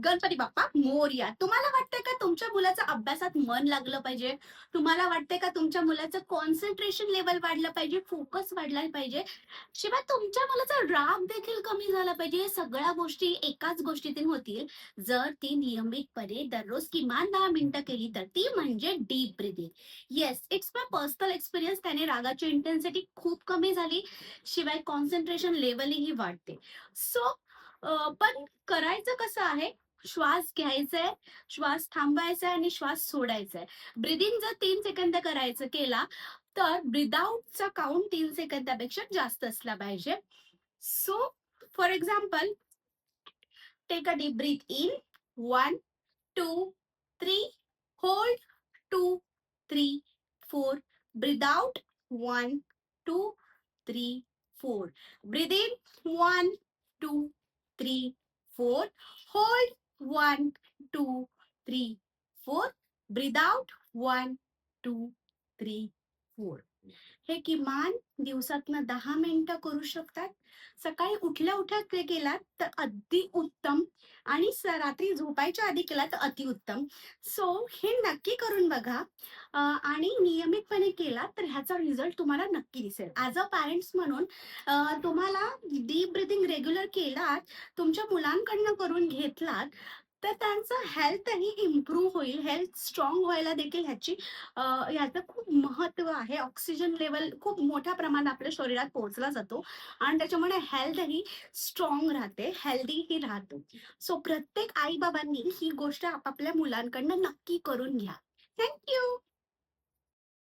गणपती बाप्पा मोरया. तुम्हाला वाटतंय का तुमच्या मुलाचं अभ्यासात मन लागलं पाहिजे? तुम्हाला वाटतंय का तुमच्या मुलाचं कॉन्सन्ट्रेशन लेव्हल वाढलं पाहिजे, फोकस वाढला पाहिजे? शिवाय तुमच्या मुलाचा राग देखील कमी झाला पाहिजे. या सगळ्या गोष्टी एकाच गोष्टीतून होतील, जर ती नियमितपणे दररोज किमान 10 मिनिटं केली तर. ती म्हणजे deep breathing. Yes, it's my personal experience. त्याने रागाची इंटेन्सिटी खूप कमी झाली. शिवाय कॉन्सन्ट्रेशन लेव्हलही वाढते. सो पण करायचं कसं आहे? श्वास घ्यायचा आहे, श्वास थांबवायचा आहे आणि श्वास सोडायचा आहे. ब्रीथिंग जर 3 सेकंद करायचं केला, तर ब्रीथ आउटचा काउंट 3 सेकंदापेक्षा जास्त असला पाहिजे. So for example, take a deep breath in. 1, 2, 3. Hold. 2, 3, 4. Breathe out. 1, 2, 3, 4. Breathe in. 1, 2, 3, 4. Hold. 1, 2, 3, 4. Breathe out. 1, 2, 3, 4. हे किमान दिवसातनं 10 मिनिटं करू शकतात. सकाळी उठल्या उठल्या ते केलात तर अगदी उत्तम, आणि रात्री झोपायच्या आधी केला तर अतिउत्तम. सो हे नक्की करून बघा. आणि नियमितपणे केला तर ह्याचा रिझल्ट तुम्हाला नक्की दिसेल. ॲज अ पॅरेंट्स म्हणून तुम्हाला डीप ब्रीथिंग रेग्युलर केलात, तुमच्या मुलांकडनं करून घेतलात, तर त्यांचं हेल्थही इम्प्रूव्ह होईल. हेल्थ स्ट्रॉंग व्हायला देखील ह्याचं खूप महत्त्व आहे. ऑक्सिजन लेव्हल खूप मोठ्या प्रमाणात आपल्या शरीरात पोहोचला जातो आणि त्याच्यामुळे हेल्थही स्ट्रॉंग राहते, हेल्दीही राहतो. सो प्रत्येक आई-बाबांनी ही गोष्ट आपापल्या मुलांकडनं नक्की करून घ्या. Thank you.